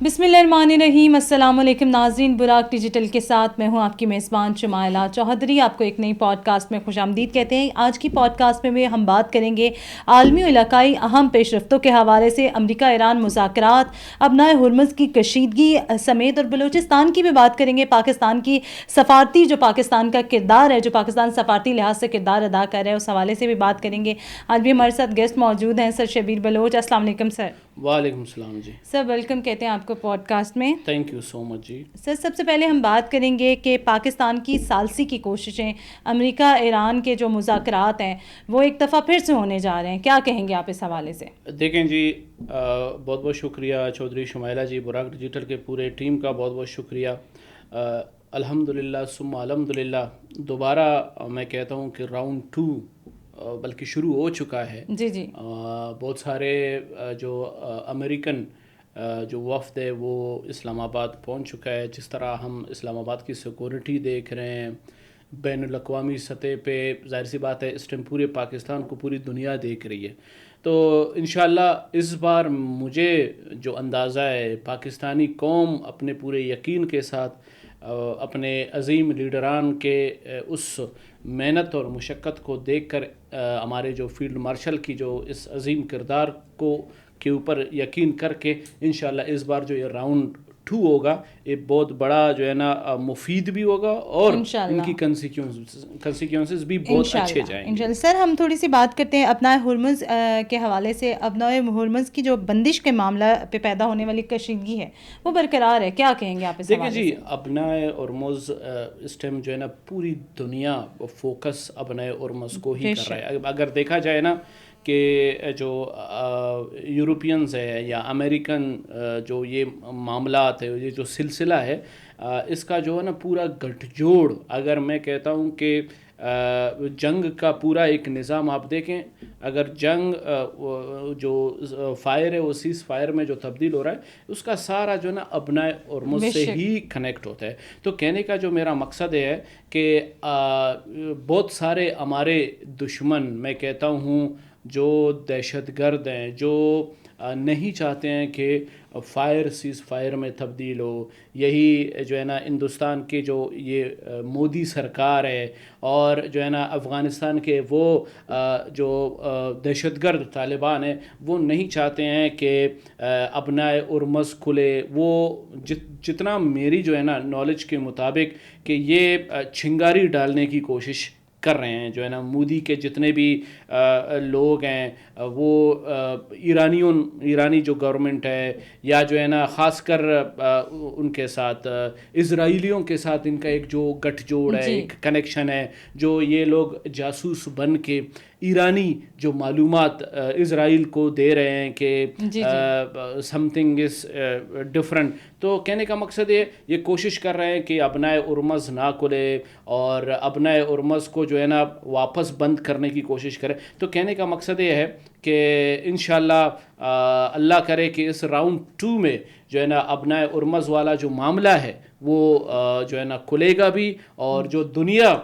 بسم اللہ الرحمن الرحیم. السلام علیکم ناظرین, براق ڈیجیٹل کے ساتھ میں ہوں آپ کی میزبان شمائلہ چوہدری. آپ کو ایک نئی پوڈ کاسٹ میں خوش آمدید کہتے ہیں. آج کی پوڈ کاسٹ میں ہم بات کریں گے عالمی و علاقائی اہم پیش رفتوں کے حوالے سے. امریکہ ایران مذاکرات, ابنائے ہرمز کی کشیدگی سمیت, اور بلوچستان کی بھی بات کریں گے. پاکستان کی سفارتی جو پاکستان کا کردار ہے, جو پاکستان سفارتی لحاظ سے کردار ادا کر رہا ہے, اس حوالے سے بھی بات کریں گے. آج بھی ہمارے ساتھ گیسٹ موجود ہیں سر شبیر بلوچ. السلام علیکم سر. وعلیکم السلام جی. سر ویلکم کہتے ہیں آپ کو پوڈ کاسٹ میں. تھینک یو سو مچ جی. سر سب سے پہلے ہم بات کریں گے کہ پاکستان کی ثالثی کی کوششیں, امریکہ ایران کے جو مذاکرات ہیں وہ ایک دفعہ پھر سے ہونے جا رہے ہیں, کیا کہیں گے آپ اس حوالے سے؟ دیکھیں جی, بہت بہت شکریہ چودھری شمائلہ جی, براق ڈیجیٹل کے پورے ٹیم کا بہت بہت شکریہ. الحمدللہ ثم الحمدللہ دوبارہ میں کہتا ہوں کہ راؤنڈ 2 بلکہ شروع ہو چکا ہے. جی جی. بہت سارے جو امریکن جو وفد ہے وہ اسلام آباد پہنچ چکا ہے. جس طرح ہم اسلام آباد کی سیکورٹی دیکھ رہے ہیں بین الاقوامی سطح پہ, ظاہر سی بات ہے اس ٹائم پورے پاکستان کو پوری دنیا دیکھ رہی ہے. تو انشاءاللہ اس بار مجھے جو اندازہ ہے پاکستانی قوم اپنے پورے یقین کے ساتھ اپنے عظیم لیڈران کے اس محنت اور مشقت کو دیکھ کر, ہمارے جو فیلڈ مارشل کی جو اس عظیم کردار کو کے اوپر یقین کر کے انشاءاللہ اس بار جو یہ راؤنڈ 2 ہوگا یہ بہت بڑا جو ہے نا مفید بھی ہوگا, اور ان کی کنسیکوینسز بھی بہت اچھے جائیں گے. سر ہم تھوڑی سی بات کرتے ہیں ابنائے ہرمز کے حوالے سے. ابنائے ہرمز کی جو بندش کے معاملہ پہ پیدا ہونے والی کشیدگی ہے وہ برقرار ہے, کیا کہیں گے آپ اس حوالے سے؟ دیکھیں جی, ابنائے ہرمز اس ٹائم جو ہے نا پوری دنیا فوکس ابنائے ہرمز کو ہی کر رہا ہے. اگر دیکھا جائے نا کہ جو یورپینز ہے یا امریکن جو یہ معاملات ہے, یہ جو سلسلہ ہے, اس کا جو ہے نا پورا گٹھ جوڑ, اگر میں کہتا ہوں کہ جنگ کا پورا ایک نظام آپ دیکھیں, اگر جنگ جو فائر ہے وہ سیز فائر میں جو تبدیل ہو رہا ہے اس کا سارا جو ہے نا ابنائے ہرمز سے ہی کنیکٹ ہوتا ہے. تو کہنے کا جو میرا مقصد ہے کہ بہت سارے ہمارے دشمن, میں کہتا ہوں جو دہشت گرد ہیں, جو نہیں چاہتے ہیں کہ فائر سیز فائر میں تبدیل ہو, یہی جو ہے نا ہندوستان کے جو یہ مودی سرکار ہے اور جو ہے نا افغانستان کے وہ جو دہشت گرد طالبان ہیں وہ نہیں چاہتے ہیں کہ ابنائے ہرمز کھلے. وہ جتنا میری جو ہے نا نالج کے مطابق کہ یہ چنگاری ڈالنے کی کوشش کر رہے ہیں. جو ہے نا مودی کے جتنے بھی لوگ ہیں وہ ایرانی جو گورنمنٹ ہے, یا جو ہے نا خاص کر ان کے ساتھ اسرائیلیوں کے ساتھ ان کا ایک جو گٹھ جوڑ ہے, ایک کنیکشن ہے, جو یہ لوگ جاسوس بن کے ایرانی جو معلومات اسرائیل کو دے رہے ہیں کہ سم تھنگ از ڈفرنٹ. تو کہنے کا مقصد یہ کوشش کر رہے ہیں کہ ابنائے ہرمز نہ کھلے اور ابنائے ہرمز کو جو ہے نا واپس بند کرنے کی کوشش کرے. تو کہنے کا مقصد یہ ہے کہ انشاءاللہ اللہ کرے کہ اس راؤنڈ 2 میں جو ہے نا ابنائے ہرمز والا جو معاملہ ہے وہ جو ہے نا کھلے گا بھی, اور جو دنیا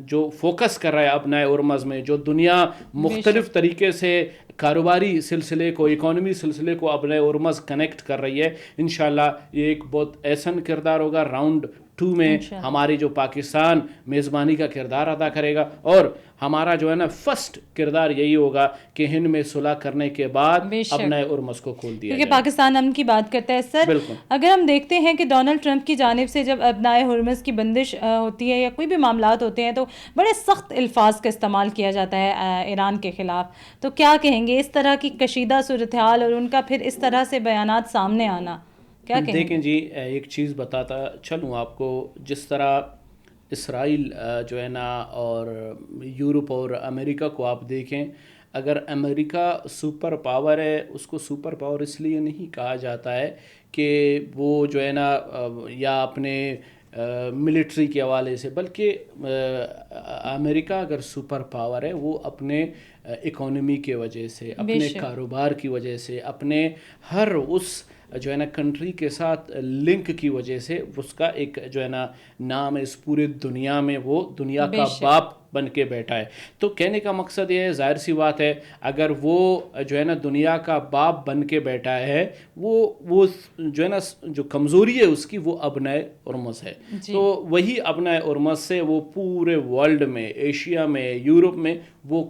جو فوکس کر رہا ہے ابنائے ہرمز میں, جو دنیا مختلف طریقے سے کاروباری سلسلے کو, اکانومی سلسلے کو ابنائے ہرمز کنیکٹ کر رہی ہے, انشاءاللہ یہ ایک بہت احسن کردار ہوگا. راؤنڈ 2 میں ہماری جو پاکستان میزبانی کا کردار ادا کرے گا, اور ہمارا جو ہے نا فرسٹ کردار یہی ہوگا کہ ہند میں صلح کرنے کے بعد ابنائے ہرمز کو کھول دیا جائے. پاکستان امن کی بات کرتا ہے سر. اگر ہم دیکھتے ہیں کہ ڈونلڈ ٹرمپ کی جانب سے جب ابنائے ہرمز کی بندش ہوتی ہے یا کوئی بھی معاملات ہوتے ہیں تو بڑے سخت الفاظ کا استعمال کیا جاتا ہے ایران کے خلاف. تو کیا کہیں گے اس طرح کی کشیدہ صورتحال اور ان کا پھر اس طرح سے بیانات سامنے آنا, کیا کہیں گے؟ دیکھیں جی, ایک چیز بتاتا چلوں آپ کو, جس طرح اسرائیل جو ہے نا اور یورپ اور امریکہ کو آپ دیکھیں, اگر امریکہ سپر پاور ہے, اس کو سپر پاور اس لیے نہیں کہا جاتا ہے کہ وہ جو ہے نا یا اپنے ملٹری کے حوالے سے, بلکہ امریکہ اگر سپر پاور ہے وہ اپنے اکانومی کے وجہ سے, اپنے کاروبار کی وجہ سے, اپنے ہر اس جو ہے نا کنٹری کے ساتھ لنک کی وجہ سے اس کا ایک جو ہے نا نام ہے اس پورے دنیا میں, وہ دنیا کا باپ بن کے بیٹھا ہے. تو کہنے کا مقصد یہ ہے, ظاہر سی بات ہے اگر وہ جو ہے نا دنیا کا باپ بن کے بیٹھا ہے, وہ جو ہے نا جو کمزوری ہے اس کی وہ ابنائے ارمز ہے. تو وہی ابنائے ارمز سے وہ پورے ورلڈ میں, ایشیا میں, یورپ میں وہ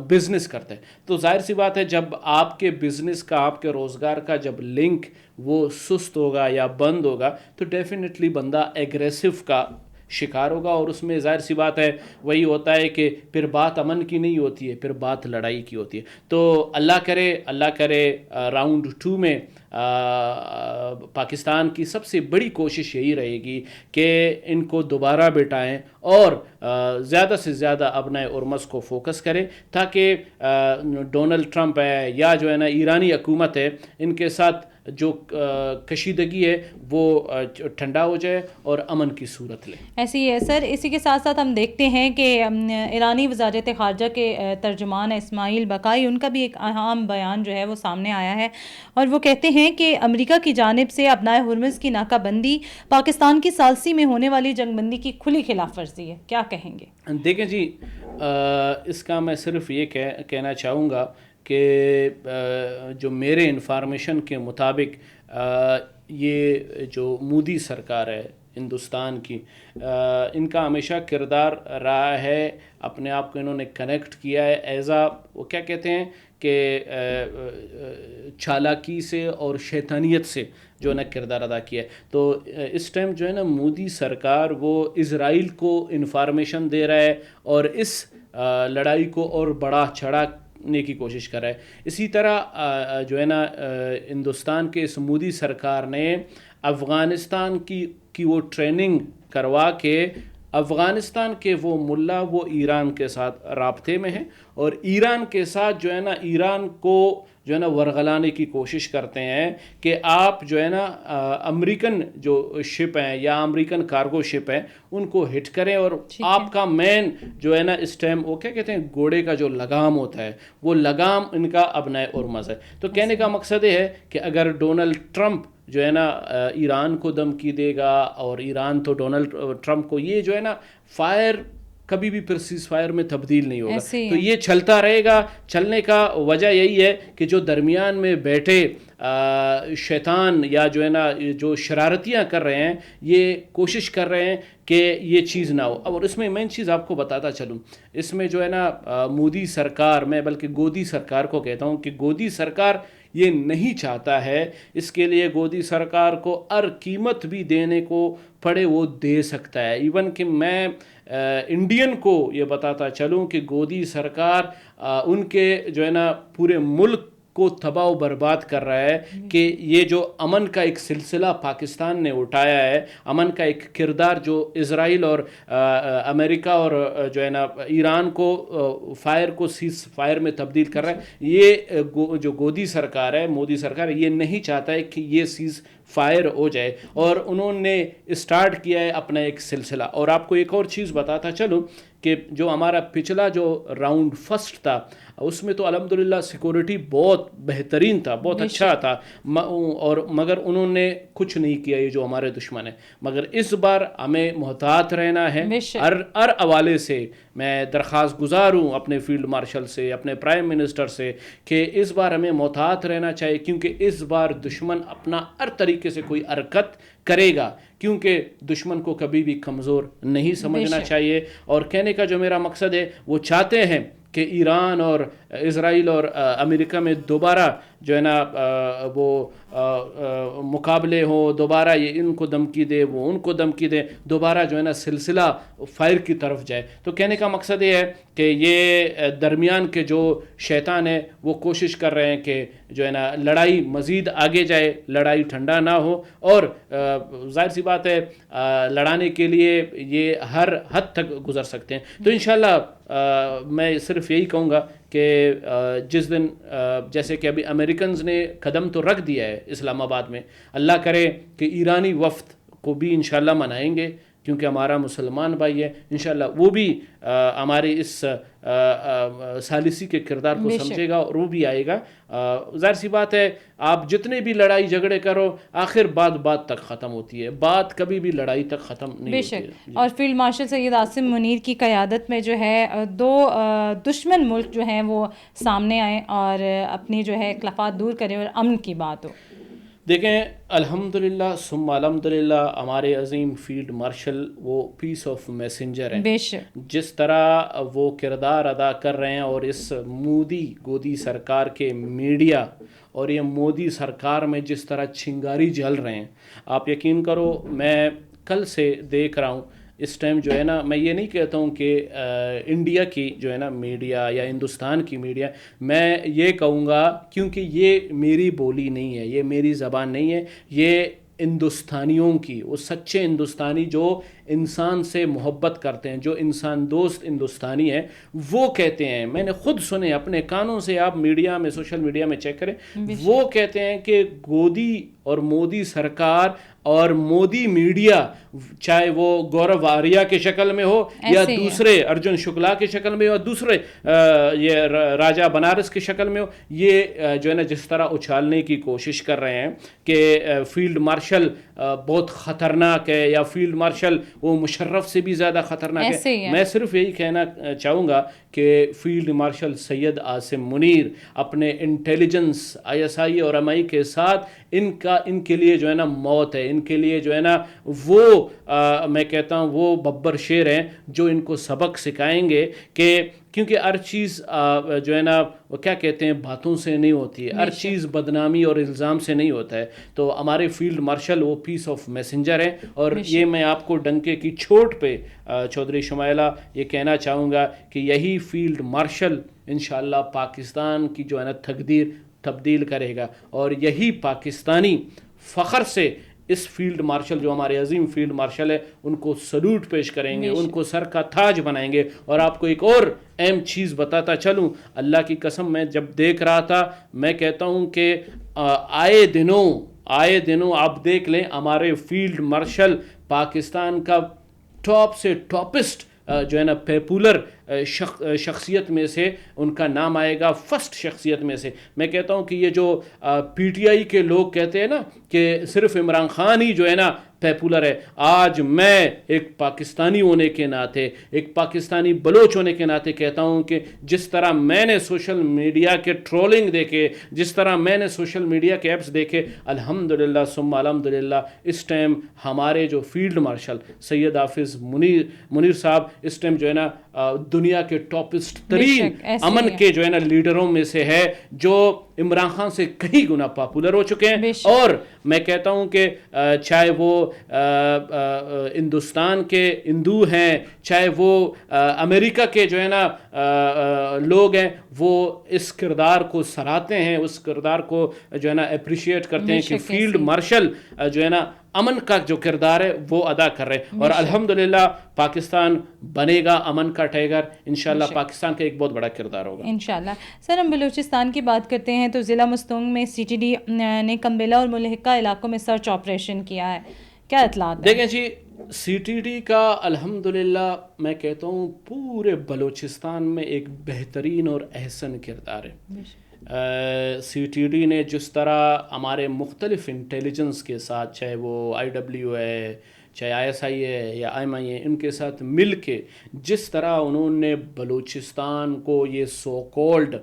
بزنس کرتے ہیں. تو ظاہر سی بات ہے جب آپ کے بزنس کا, آپ کے روزگار کا جب لنک وہ سست ہوگا یا بند ہوگا تو ڈیفینیٹلی بندہ ایگریسو کا شکار ہوگا, اور اس میں ظاہر سی بات ہے وہی ہوتا ہے کہ پھر بات امن کی نہیں ہوتی ہے, پھر بات لڑائی کی ہوتی ہے. تو اللہ کرے راؤنڈ 2 میں پاکستان کی سب سے بڑی کوشش یہی رہے گی کہ ان کو دوبارہ بٹھائیں اور زیادہ سے زیادہ ابنائے ارمز کو فوکس کریں, تاکہ ڈونلڈ ٹرمپ ہے یا جو ہے نا ایرانی حکومت ہے, ان کے ساتھ جو کشیدگی ہے وہ ٹھنڈا ہو جائے اور امن کی صورت لے. ایسے ہی ہے سر. اسی کے ساتھ ساتھ ہم دیکھتے ہیں کہ ایرانی وزارت خارجہ کے ترجمان اسماعیل بقائی, ان کا بھی ایک اہم بیان جو ہے وہ سامنے آیا ہے, اور وہ کہتے ہیں کہ امریکہ کی جانب سے ابنائے ہرمز کی ناکہ بندی پاکستان کی ثالثی میں ہونے والی جنگ بندی کی کھلی خلاف ورزی ہے. کیا کہیں گے؟ دیکھیں جی, اس کا میں صرف یہ کہنا چاہوں گا کہ جو میرے انفارمیشن کے مطابق یہ جو مودی سرکار ہے ہندوستان کی, ان کا ہمیشہ کردار رہا ہے, اپنے آپ کو انہوں نے کنیکٹ کیا ہے وہ کیا کہتے ہیں کہ چالاکی سے اور شیطانیت سے جو ہے نا کردار ادا کیا ہے. تو اس ٹائم جو ہے نا مودی سرکار وہ اسرائیل کو انفارمیشن دے رہا ہے اور اس لڑائی کو اور بڑا چڑھانے کی کوشش کر رہا ہے. اسی طرح جو ہے نا ہندوستان کے اس مودی سرکار نے افغانستان کی وہ ٹریننگ کروا کے افغانستان کے وہ ملا وہ ایران کے ساتھ رابطے میں ہیں, اور ایران کے ساتھ جو ہے نا ایران کو جو ہے نا ورغلانے کی کوشش کرتے ہیں کہ آپ جو ہے نا امریکن جو شپ ہیں یا امریکن کارگو شپ ہیں ان کو ہٹ کریں, اور آپ کا مین جو ہے نا اس ٹائم وہ کیا کہتے ہیں گھوڑے کا جو لگام ہوتا ہے وہ لگام ان کا ابنائے ارمز ہے. تو کہنے کا مقصد یہ ہے کہ اگر ڈونلڈ ٹرمپ جو ہے نا ایران کو دھمکی دے گا, اور ایران تو ڈونلڈ ٹرمپ کو یہ جو ہے نا فائر کبھی بھی پھر سیز فائر میں تبدیل نہیں ہوگا, تو یہ چلتا رہے گا. چلنے کا وجہ یہی ہے کہ جو درمیان میں بیٹھے شیطان یا جو ہے نا جو شرارتیاں کر رہے ہیں یہ کوشش کر رہے ہیں کہ یہ چیز نہ ہو. اور اس میں مین چیز آپ کو بتاتا چلوں, اس میں جو ہے نا مودی سرکار, میں بلکہ گودی سرکار کو کہتا ہوں کہ گودی سرکار یہ نہیں چاہتا ہے, اس کے لیے گودی سرکار کو ہر قیمت بھی دینے کو پڑے وہ دے سکتا ہے. ایون کہ میں انڈین کو یہ بتاتا چلوں کہ گودی سرکار ان کے جو ہے نا پورے ملک کو تباہ و برباد کر رہا ہے کہ یہ جو امن کا ایک سلسلہ پاکستان نے اٹھایا ہے, امن کا ایک کردار جو اسرائیل اور امریکہ اور جو ہے نا ایران کو فائر کو سیز فائر میں تبدیل کر رہا ہے, یہ جو گودی سرکار ہے, مودی سرکار یہ نہیں چاہتا ہے کہ یہ سیز فائر ہو جائے, اور انہوں نے اسٹارٹ کیا ہے اپنا ایک سلسلہ. اور آپ کو ایک اور چیز بتاتا چلوں کہ جو ہمارا پچھلا جو راؤنڈ فرسٹ تھا اس میں تو الحمدللہ سیکورٹی بہت بہترین تھا, بہت اچھا تھا, اور مگر انہوں نے کچھ نہیں کیا یہ جو ہمارے دشمن ہیں. مگر اس بار ہمیں محتاط رہنا ہے ہر حوالے سے. میں درخواست گزار ہوں اپنے فیلڈ مارشل سے, اپنے پرائم منسٹر سے کہ اس بار ہمیں محتاط رہنا چاہیے, کیونکہ اس بار دشمن اپنا ہر طریقے سے کوئی حرکت کرے گا, کیونکہ دشمن کو کبھی بھی کمزور نہیں سمجھنا چاہیے. اور کہنے کا جو میرا مقصد ہے وہ چاہتے ہیں کہ ایران اور اسرائیل اور امریکہ میں دوبارہ جو ہے نا وہ مقابلے ہوں, دوبارہ یہ ان کو دھمکی دے وہ ان کو دھمکی دے, دوبارہ جو ہے نا سلسلہ فائر کی طرف جائے. تو کہنے کا مقصد یہ ہے کہ یہ درمیان کے جو شیطان ہیں وہ کوشش کر رہے ہیں کہ جو ہے نا لڑائی مزید آگے جائے, لڑائی ٹھنڈا نہ ہو, اور ظاہر سی بات ہے لڑانے کے لیے یہ ہر حد تک گزر سکتے ہیں. تو انشاءاللہ میں صرف یہی کہوں گا کہ جس دن جیسے کہ ابھی امریکنز نے قدم تو رکھ دیا ہے اسلام آباد میں, اللہ کرے کہ ایرانی وفد کو بھی انشاءاللہ منائیں گے کیونکہ ہمارا مسلمان بھائی ہے، انشاءاللہ وہ بھی ہمارے اس ثالثی کے کردار کو سمجھے گا اور وہ بھی آئے گا. ظاہر سی بات ہے آپ جتنے بھی لڑائی جھگڑے کرو آخر بات تک ختم ہوتی ہے، بات کبھی بھی لڑائی تک ختم نہیں ہوتی ہے. اور فیلڈ مارشل سید عاصم منیر کی قیادت میں جو ہے 2 دشمن ملک جو ہیں وہ سامنے آئیں اور اپنی جو ہے اختلافات دور کریں اور امن کی بات ہو. دیکھیں الحمدللہ ثم الحمدللہ ہمارے عظیم فیلڈ مارشل وہ پیس آف میسنجر ہیں. بے شک جس طرح وہ کردار ادا کر رہے ہیں اور اس گودی سرکار کے میڈیا اور یہ مودی سرکار میں جس طرح چنگاری جل رہے ہیں، آپ یقین کرو میں کل سے دیکھ رہا ہوں اس ٹائم جو ہے نا، میں یہ نہیں کہتا ہوں کہ انڈیا کی جو ہے نا میڈیا یا ہندوستان کی میڈیا، میں یہ کہوں گا کیونکہ یہ میری بولی نہیں ہے، یہ میری زبان نہیں ہے، یہ ہندوستانیوں کی، وہ سچے ہندوستانی جو انسان سے محبت کرتے ہیں، جو انسان دوست ہندوستانی ہیں، وہ کہتے ہیں، میں نے خود سنے اپنے کانوں سے، آپ میڈیا میں سوشل میڈیا میں چیک کریں، وہ کہتے ہیں کہ گودی اور مودی سرکار اور مودی میڈیا، چاہے وہ گورو واریہ کے شکل میں ہو یا دوسرے ارجن شکلا کے شکل میں ہو، دوسرے یہ راجہ بنارس کی شکل میں ہو، یہ جو ہے نا جس طرح اچھالنے کی کوشش کر رہے ہیں کہ فیلڈ مارشل بہت خطرناک ہے یا فیلڈ مارشل وہ مشرف سے بھی زیادہ خطرناک ہے. میں صرف یہی کہنا چاہوں گا کہ فیلڈ مارشل سید عاصم منیر اپنے انٹیلیجنس ISI اور MI کے ساتھ ان کے لیے جو ہے نا موت ہے، ان کے لیے جو ہے نا وہ میں کہتا ہوں وہ ببر شیر ہیں جو ان کو سبق سکھائیں گے کہ کیونکہ ہر چیز جو ہے نا وہ کیا کہتے ہیں باتوں سے نہیں ہوتی ہے، ہر چیز بدنامی اور الزام سے نہیں ہوتا ہے. تو ہمارے فیلڈ مارشل وہ پیس آف میسنجر ہیں اور یہ میں آپ کو ڈنکے کی چوٹ پہ چودھری شمائلہ یہ کہنا چاہوں گا کہ یہی فیلڈ مارشل انشاءاللہ پاکستان کی جو ہے نا تقدیر تبدیل کرے گا اور یہی پاکستانی فخر سے اس فیلڈ مارشل جو ہمارے عظیم فیلڈ مارشل ہے ان کو سلوٹ پیش کریں گے، ان کو سر کا تاج بنائیں گے. اور آپ کو ایک اور اہم چیز بتاتا چلوں، اللہ کی قسم میں جب دیکھ رہا تھا میں کہتا ہوں کہ آئے دنوں آپ دیکھ لیں ہمارے فیلڈ مارشل پاکستان کا ٹاپ سے ٹاپسٹ جو ہے نا پیپولر شخصیت میں سے ان کا نام آئے گا، فرسٹ شخصیت میں سے. میں کہتا ہوں کہ یہ جو PTI کے لوگ کہتے ہیں نا کہ صرف عمران خان ہی جو ہے نا پیپولر ہے، آج میں ایک پاکستانی ہونے کے ناطے، ایک پاکستانی بلوچ ہونے کے ناطے کہتا ہوں کہ جس طرح میں نے سوشل میڈیا کے ٹرولنگ دیکھے، جس طرح میں نے سوشل میڈیا کے ایپس دیکھے، الحمدللہ ثم الحمدللہ اس ٹائم ہمارے جو فیلڈ مارشل سید حافظ منیر صاحب اس ٹائم جو ہے نا دنیا کے ٹاپسٹ ترین امن کے جو ہے نا لیڈروں میں سے ہے، جو عمران خان سے کئی گنا پاپولر ہو چکے ہیں. اور میں کہتا ہوں کہ چاہے وہ ہندوستان کے ہندو ہیں، چاہے وہ امریکہ کے جو ہے نا لوگ ہیں، وہ اس کردار کو سراہتے ہیں، اس کردار کو جو ہے نا اپریشیٹ کرتے ہیں کہ فیلڈ مارشل جو ہے نا امن کا جو کردار ہے وہ ادا کر رہے ہیں. اور الحمدللہ پاکستان بنے گا امن کا ٹائگر، انشاءاللہ پاکستان کا ایک بہت بڑا کردار ہوگا انشاءاللہ. سر ہم بلوچستان کی بات کرتے ہیں تو ضلع مستونگ میں CTD نے کمبیلا اور ملحقہ علاقوں میں سرچ آپریشن کیا ہے، کیا اطلاعات ہیں؟ دیکھیں جی CTD کا الحمدللہ میں کہتا ہوں پورے بلوچستان میں ایک بہترین اور احسن کردار ہے. CTD نے جس طرح ہمارے مختلف انٹیلیجنس کے ساتھ، چاہے وہ IW ہے، چاہے ISI ہے یا MI ہے، ان کے ساتھ مل کے جس طرح انہوں نے بلوچستان کو یہ سو کولڈ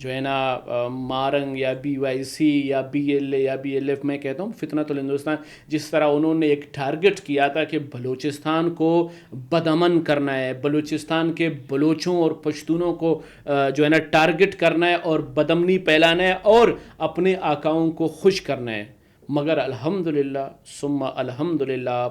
جو ہے نا مارنگ یا BYC یا BLA یا BLF میں کہتا ہوں فتنۃ الہندوستان، جس طرح انہوں نے ایک ٹارگٹ کیا تھا کہ بلوچستان کو بدامن کرنا ہے، بلوچستان کے بلوچوں اور پشتونوں کو جو ہے نا ٹارگٹ کرنا ہے اور بدامنی پھیلانا ہے اور اپنے آقاؤں کو خوش کرنا ہے. مگر الحمدللہ ثم الحمدللہ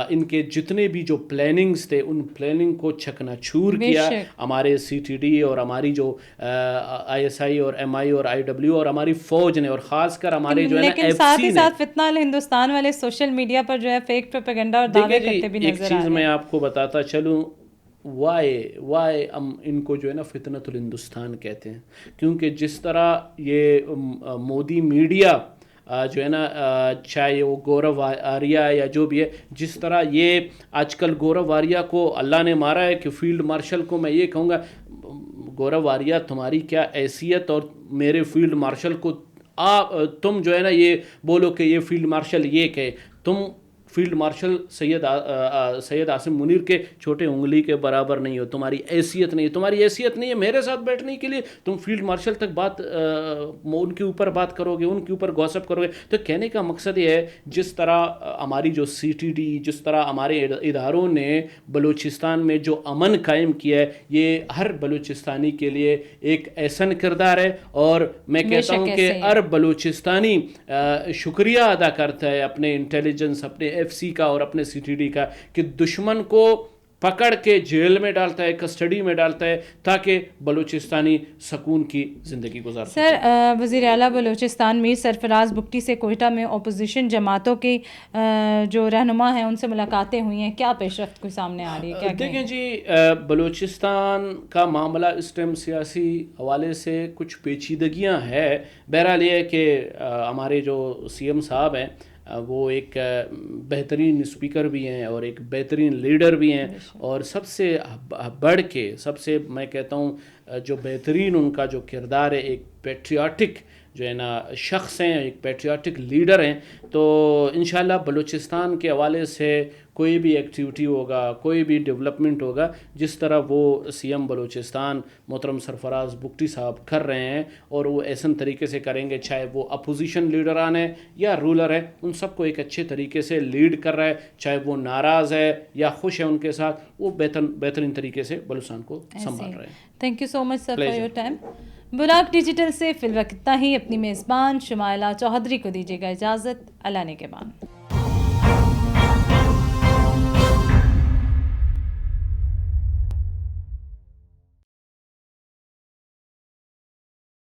ان کے جتنے بھی جو پلاننگز تھے ان پلاننگ کو چکنا چور کیا ہمارے CTD اور ہماری جو ISI اور MI اور IW اور ہماری فوج نے، اور خاص کر ہمارے جو ہے نا لیکن ساتھ ہی ساتھ فتنہ ہندوستان والے سوشل میڈیا پر جو ہے فیک پروپیگنڈا اور دعوے کرتے بھی نظر آ رہے ہیں. ایک چیز میں آپ کو بتاتا چلوں، وائی ہم ان کو جو ہے نا فتنۃ الہندوستان کہتے ہیں، کیونکہ جس طرح یہ مودی میڈیا جو ہے نا چاہے وہ گورو آریہ یا جو بھی ہے، جس طرح یہ آج کل گورو آریہ کو اللہ نے مارا ہے کہ فیلڈ مارشل کو میں یہ کہوں گا گورو آریہ تمہاری کیا حیثیت اور میرے فیلڈ مارشل کو تم جو ہے نا یہ بولو کہ یہ فیلڈ مارشل یہ کہے، تم فیلڈ مارشل سید عاصم منیر کے چھوٹے انگلی کے برابر نہیں ہو، تمہاری حیثیت نہیں ہے، تمہاری حیثیت نہیں ہے میرے ساتھ بیٹھنے کے لیے، تم فیلڈ مارشل تک بات ان کے اوپر بات کرو گے، ان کے اوپر گوسپ کرو گے۔ تو کہنے کا مقصد یہ ہے جس طرح ہماری جو CTD، جس طرح ہمارے اداروں نے بلوچستان میں جو امن قائم کیا ہے، یہ ہر بلوچستانی کے لیے ایک احسن کردار ہے، اور میں کہتا ہوں کہ ہر بلوچستانی شکریہ ادا کرتا ہے اپنے انٹیلیجنس، اپنے FC کا اور اپنے CTD کا، کہ دشمن کو پکڑ کے جیل میں ڈالتا ہے، کسٹڈی میں ڈالتا ہے، تاکہ بلوچستانی سکون کی زندگی گزار سکے۔ سر، وزیر اعلیٰ بلوچستان میر سرفراز بگٹی سے کوئٹہ میں اپوزیشن جماعتوں کی جو رہنما ہیں ان سے ملاقاتیں ہوئی ہیں، کیا پیش رفت کوئی سامنے آ رہی ہے؟ دیکھیں جی، بلوچستان کا معاملہ اس ٹائم سیاسی حوالے سے کچھ پیچیدگیاں ہے۔ بہرحال یہ ہے کہ ہمارے جو CM صاحب ہیں وہ ایک بہترین اسپیکر بھی ہیں اور ایک بہترین لیڈر بھی ہیں، اور سب سے بڑھ کے سب سے میں کہتا ہوں جو بہترین ان کا جو کردار ہے، ایک پیٹریاٹک جو ہے نا شخص ہیں، ایک پیٹریاٹک لیڈر ہیں۔ تو انشاءاللہ بلوچستان کے حوالے سے کوئی بھی ایکٹیویٹی ہوگا، کوئی بھی ڈیولپمنٹ ہوگا، جس طرح وہ CM بلوچستان محترم سرفراز بگٹی صاحب کر رہے ہیں، اور وہ ایسن طریقے سے کریں گے، چاہے وہ اپوزیشن لیڈران ہے یا رولر ہے، ان سب کو ایک اچھے طریقے سے لیڈ کر رہا ہے، چاہے وہ ناراض ہے یا خوش ہے ان کے ساتھ، وہ بہترین طریقے سے بلوچستان کو سنبھال رہے ہیں۔ Thank you so much sir for your time. Buraq digital سے فی الوقت اتنا ہی۔ اپنی میزبان شمائلہ چوہدری کو دیجیے گا اجازت، اللہ نگہبان۔